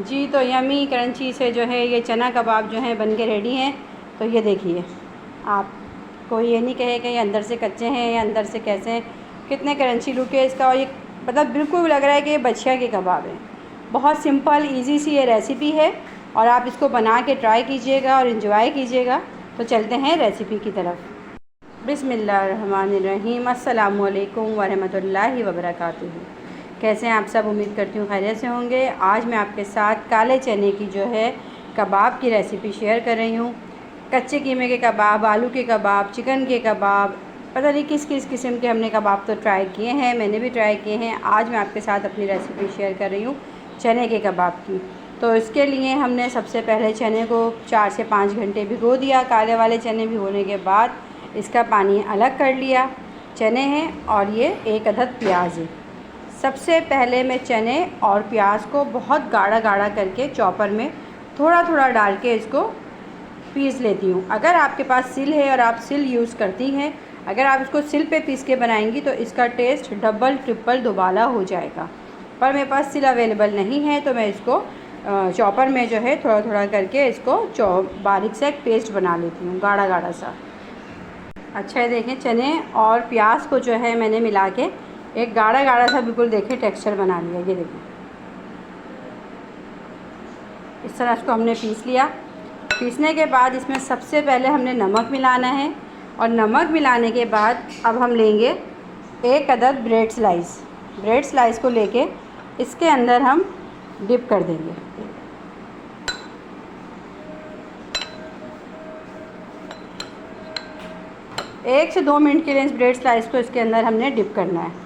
जी तो yummy crunchy से जो है ये चना कबाब जो हैं बन के रेडी हैं। तो ये देखिए, आप कोई ये नहीं कहे कि ये अंदर से कच्चे हैं या अंदर से कैसे हैं। कितने क्रंची लुक है इसका, और ये मतलब बिल्कुल लग रहा है कि ये बछिया के कबाब हैं। बहुत सिंपल इजी सी ये रेसिपी है और आप इसको बना के ट्राई कीजिएगा और इन्जॉय कीजिएगा। तो चलते हैं रेसिपी की तरफ। बिस्मिल्लाहिर्रहमानिर्रहीम। अस्सलामु अलैकुम वरहमतुल्लाहि वबरकातुहू। कैसे हैं आप सब? उम्मीद करती हूँ खैरियत से होंगे। आज मैं आपके साथ काले चने की जो है कबाब की रेसिपी शेयर कर रही हूँ। कच्चे कीमे के कबाब, आलू के कबाब, चिकन के कबाब, पता नहीं किस किस किस्म के हमने कबाब तो ट्राई किए हैं, मैंने भी ट्राई किए हैं। आज मैं आपके साथ अपनी रेसिपी शेयर कर रही हूँ चने के कबाब की। तो इसके लिए हमने सबसे पहले चने को 4 से 5 घंटे भिगो दिया। काले वाले चने भिगोने के बाद इसका पानी अलग कर लिया। चने हैं और ये 1 अदद प्याज है। सबसे पहले मैं चने और प्याज को बहुत गाढ़ा गाढ़ा करके चॉपर में थोड़ा थोड़ा डाल के इसको पीस लेती हूँ। अगर आपके पास सिल है और आप सिल यूज़ करती हैं, अगर आप इसको सिल पे पीस के बनाएंगी तो इसका टेस्ट डबल ट्रिपल दोबाला हो जाएगा। पर मेरे पास सिल अवेलेबल नहीं है तो मैं इसको चॉपर में जो है थोड़ा थोड़ा करके इसको बारीक सा एक पेस्ट बना लेती हूँ, गाढ़ा गाढ़ा सा। अच्छा है, देखें चने और प्याज को जो है मैंने मिला के एक गाढ़ा गाढ़ा सा बिल्कुल देखें टेक्सचर बना लिया। ये देखें, इस तरह इसको हमने पीस लिया। पीसने के बाद इसमें सबसे पहले हमने नमक मिलाना है और नमक मिलाने के बाद अब हम लेंगे 1 अदद ब्रेड स्लाइस। ब्रेड स्लाइस को लेके इसके अंदर हम डिप कर देंगे। एक से 2 मिनट के लिए इस ब्रेड स्लाइस को इसके अंदर हमने डिप करना है।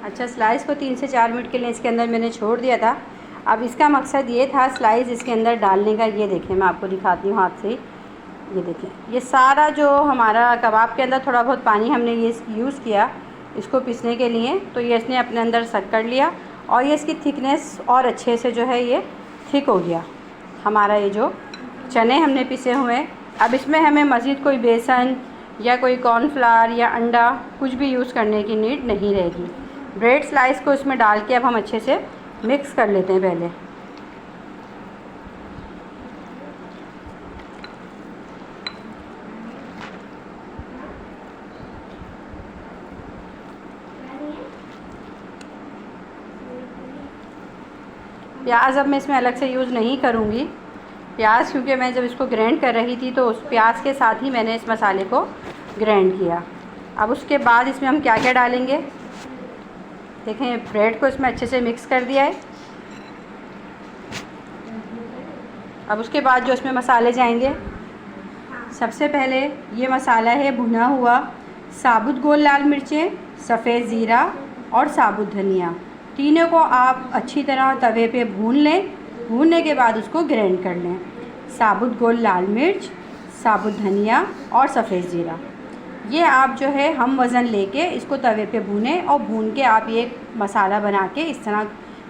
अच्छा, स्लाइस को 3 से 4 मिनट के लिए इसके अंदर मैंने छोड़ दिया था। अब इसका मकसद ये था स्लाइस इसके अंदर डालने का। ये देखें, मैं आपको दिखाती हूँ हाथ से। ये देखें, ये सारा जो हमारा कबाब के अंदर थोड़ा बहुत पानी हमने ये यूज़ किया इसको पीसने के लिए, तो ये इसने अपने अंदर सक कर लिया और ये इसकी थिकनेस और अच्छे से जो है ये थिक हो गया हमारा ये जो चने हमने पीसे हुए। अब इसमें हमें मज़ीद कोई बेसन या कोई कॉर्नफ्लावर या अंडा कुछ भी यूज़ करने की नीड नहीं रहेगी। ब्रेड स्लाइस को इसमें डाल के अब हम अच्छे से मिक्स कर लेते हैं पहले। प्याज अब मैं इसमें अलग से यूज़ नहीं करूँगी प्याज, क्योंकि मैं जब इसको ग्राइंड कर रही थी तो उस प्याज के साथ ही मैंने इस मसाले को ग्राइंड किया। अब उसके बाद इसमें हम क्या क्या डालेंगे देखें। ब्रेड को इसमें अच्छे से मिक्स कर दिया है। अब उसके बाद जो इसमें मसाले जाएंगे, सबसे पहले ये मसाला है भुना हुआ साबुत गोल लाल मिर्चें, सफ़ेद ज़ीरा और साबुत धनिया। तीनों को आप अच्छी तरह तवे पे भून लें। भूनने के बाद उसको ग्राइंड कर लें। साबुत गोल लाल मिर्च, साबुत धनिया और सफ़ेद ज़ीरा, ये आप जो है हम वज़न लेके इसको तवे पे भूनें और भून के आप ये मसाला बना के इस तरह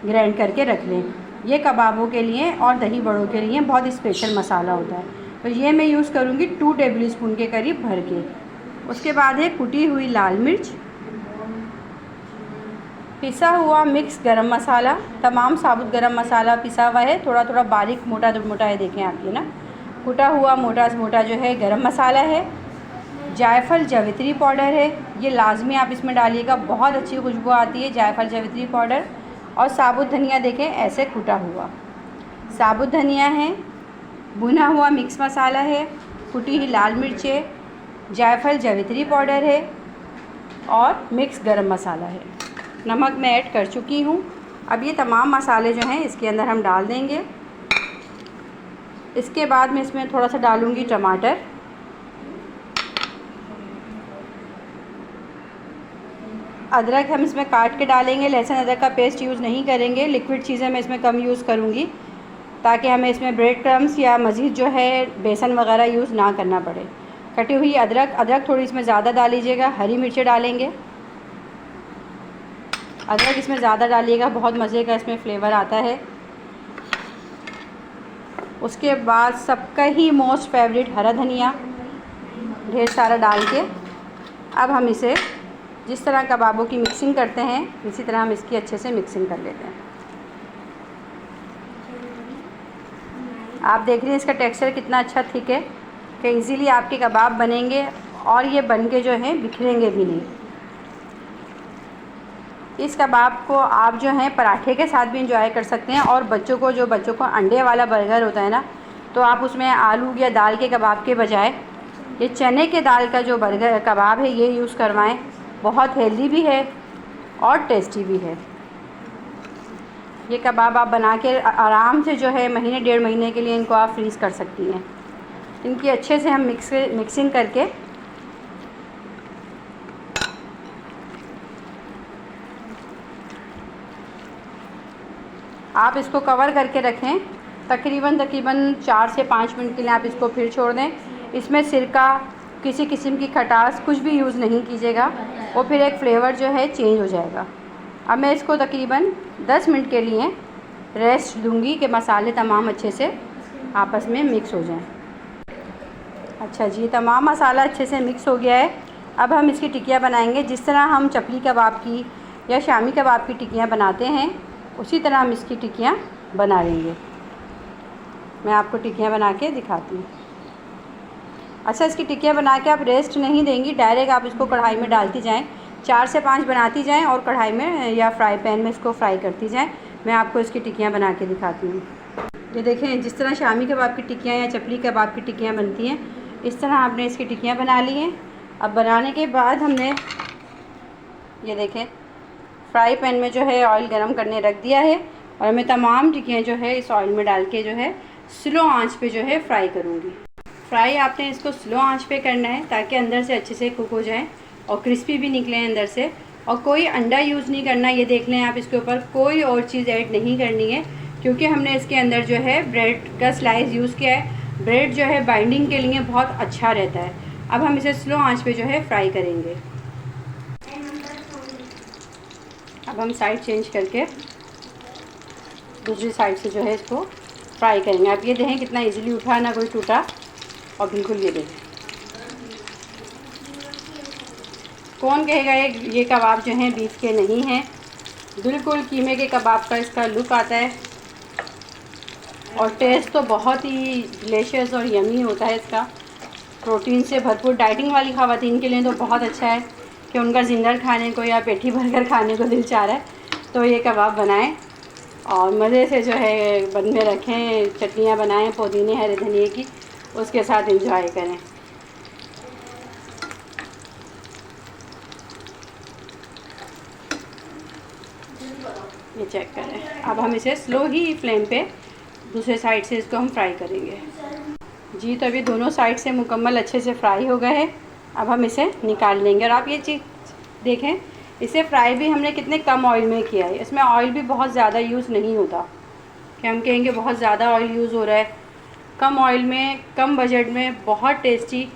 ग्राइंड करके रख लें। ये कबाबों के लिए और दही बड़ों के लिए बहुत स्पेशल मसाला होता है। तो ये मैं यूज़ करूँगी 2 टेबल स्पून के करीब भर के। उसके बाद है कुटी हुई लाल मिर्च, पिसा हुआ मिक्स गरम मसाला, तमाम साबुत गरम मसाला पिसा हुआ है, थोड़ा थोड़ा बारीक मोटा मोटा है, देखें आप ये ना, कुटा हुआ मोटा मोटा जो है गरम मसाला है। जायफल जावित्री पाउडर है, ये लाजमी आप इसमें डालिएगा, बहुत अच्छी खुशबू आती है जायफल जावित्री पाउडर। और साबुत धनिया देखें ऐसे कुटा हुआ साबुत धनिया है। भुना हुआ मिक्स मसाला है, कुटी हुई लाल मिर्चें, जायफल जावित्री पाउडर है और मिक्स गरम मसाला है। नमक मैं ऐड कर चुकी हूँ। अब ये तमाम मसाले जो हैं इसके अंदर हम डाल देंगे। इसके बाद मैं इसमें थोड़ा सा डालूँगी टमाटर, अदरक हम इसमें काट के डालेंगे। लहसुन अदरक का पेस्ट यूज़ नहीं करेंगे। लिक्विड चीज़ें मैं इसमें कम यूज़ करूँगी ताकि हमें इसमें ब्रेड क्रम्स या मज़ीद जो है बेसन वगैरह यूज़ ना करना पड़े। कटी हुई अदरक थोड़ी इसमें ज़्यादा डालीजिएगा। हरी मिर्चें डालेंगे, अदरक इसमें ज़्यादा डालिएगा, बहुत मज़े का इसमें फ्लेवर आता है। उसके बाद सबका ही मोस्ट फेवरेट हरा धनिया, ढेर सारा डाल के अब हम इसे जिस तरह कबाबों की मिक्सिंग करते हैं इसी तरह हम इसकी अच्छे से मिक्सिंग कर लेते हैं। आप देख रहे हैं इसका टेक्सचर कितना अच्छा थिक है कि इजीली आपके कबाब बनेंगे और ये बन के जो है बिखरेंगे भी नहीं। इस कबाब को आप जो है पराठे के साथ भी इंजॉय कर सकते हैं और बच्चों को अंडे वाला बर्गर होता है ना, तो आप उसमें आलू या दाल के कबाब के बजाय ये चने के दाल का जो बर्गर कबाब है ये यूज़ करवाएं। बहुत हेल्दी भी है और टेस्टी भी है। ये कबाब आप बना के आराम से जो है महीने 1.5 महीने के लिए इनको आप फ्रीज़ कर सकती हैं। इनकी अच्छे से हम मिक्सिंग करके आप इसको कवर करके रखें। तकरीबन 4 से 5 मिनट के लिए आप इसको फिर छोड़ दें। इसमें सिरका, किसी किस्म की खटास कुछ भी यूज़ नहीं कीजिएगा, वो फिर एक फ़्लेवर जो है चेंज हो जाएगा। अब मैं इसको तकरीबन 10 मिनट के लिए रेस्ट दूंगी कि मसाले तमाम अच्छे से आपस में मिक्स हो जाएं। अच्छा जी, तमाम मसाला अच्छे से मिक्स हो गया है। अब हम इसकी टिक्कियाँ बनाएंगे। जिस तरह हम चपली कबाब की या शामी कबाब की टिक्कियाँ बनाते हैं उसी तरह हम इसकी टिक्कियाँ बना लेंगे। मैं आपको टिक्कियाँ बना के दिखाती हूँ। अच्छा, इसकी टिक्कियाँ बना के आप रेस्ट नहीं देंगी, डायरेक्ट आप इसको कढ़ाई में डालती जाएं। 4 से 5 बनाती जाएं और कढ़ाई में या फ्राई पैन में इसको फ्राई करती जाएं। मैं आपको इसकी टिक्कियाँ बना के दिखाती हूँ। ये देखें, जिस तरह शामी कबाब की टिक्कियाँ या चपली कबाब की टिक्कियाँ बनती हैं इस तरह आपने इसकी टिक्कियाँ बना ली हैं। अब बनाने के बाद हमने ये देखें फ्राई पैन में जो है ऑयल गरम करने रख दिया है और मैं तमाम टिक्कियाँ जो है इस ऑयल में डाल के जो है स्लो आंच पे जो है फ्राई करूँगी। फ्राई आपने इसको स्लो आंच पे करना है ताकि अंदर से अच्छे से कुक हो जाए और क्रिस्पी भी निकले अंदर से। और कोई अंडा यूज़ नहीं करना, ये देख लें आप, इसके ऊपर कोई और चीज़ ऐड नहीं करनी है क्योंकि हमने इसके अंदर जो है ब्रेड का स्लाइस यूज़ किया है। ब्रेड जो है बाइंडिंग के लिए बहुत अच्छा रहता है। अब हम इसे स्लो आंच पे जो है फ्राई करेंगे। अब हम साइड चेंज करके दूसरी साइड से जो है इसको फ्राई करेंगे। आप ये देखें कितना इजीली उठा, ना कोई टूटा, और बिल्कुल ये देखें। कौन कहेगा ये कबाब जो हैं बीफ के नहीं हैं, बिल्कुल कीमे के कबाब का इसका लुक आता है और टेस्ट तो बहुत ही डिलीशियस और यमी होता है इसका। प्रोटीन से भरपूर, डाइटिंग वाली ख़वातीन के लिए तो बहुत अच्छा है कि उनका जिंदर खाने को या पेठी भरकर खाने को दिल चाह रहा है तो ये कबाब बनाएं और मज़े से जो है बन में रखें। चटनियाँ बनाएं पुदीने हरे धनिए की, उसके साथ एंजॉय करें। ये चेक करें। अब हम इसे स्लो ही फ्लेम पे दूसरे साइड से इसको हम फ्राई करेंगे। जी, तो अभी दोनों साइड से मुकम्मल अच्छे से फ्राई हो गए हैं। अब हम इसे निकाल लेंगे। और आप ये चीज़ देखें, इसे फ्राई भी हमने कितने कम ऑयल में किया है। इसमें ऑयल भी बहुत ज़्यादा यूज़ नहीं होता कि हम कहेंगे बहुत ज़्यादा ऑयल यूज़ हो रहा है। कम ऑयल में, कम बजट में बहुत टेस्टी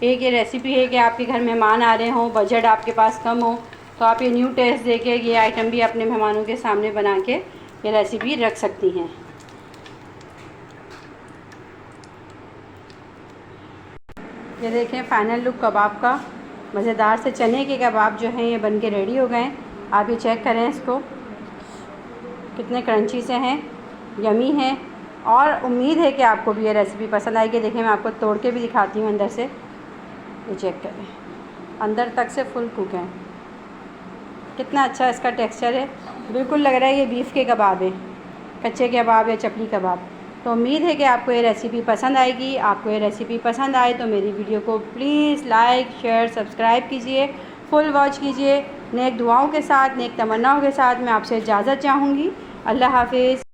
एक ये रेसिपी है कि आपके घर मेहमान आ रहे हों, बजट आपके पास कम हो, तो आप ये न्यू टेस्ट देके ये आइटम भी अपने मेहमानों के सामने बना के ये रेसिपी रख सकती हैं। ये देखें फाइनल लुक कबाब का। मज़ेदार से चने के कबाब जो हैं ये बन के रेडी हो गए हैं। आप ये चेक करें इसको, कितने क्रंची से हैं, यमी हैं। और उम्मीद है कि आपको भी ये रेसिपी पसंद आएगी। देखें, मैं आपको तोड़ के भी दिखाती हूँ अंदर से। ये चेक करें, अंदर तक से फुल कुक है। कितना अच्छा इसका टेक्सचर है, बिल्कुल लग रहा है ये बीफ के कबाब है, कच्चे कबाब या चपली कबाब। तो उम्मीद है कि आपको ये रेसिपी पसंद आएगी। आपको ये रेसिपी पसंद आए तो मेरी वीडियो को प्लीज़ लाइक, शेयर, सब्सक्राइब कीजिए, फुल वॉच कीजिए। नेक दुआओं के साथ, नेक तमन्नाओं के साथ मैं आपसे इजाज़त चाहूँगी। अल्लाह हाफिज़।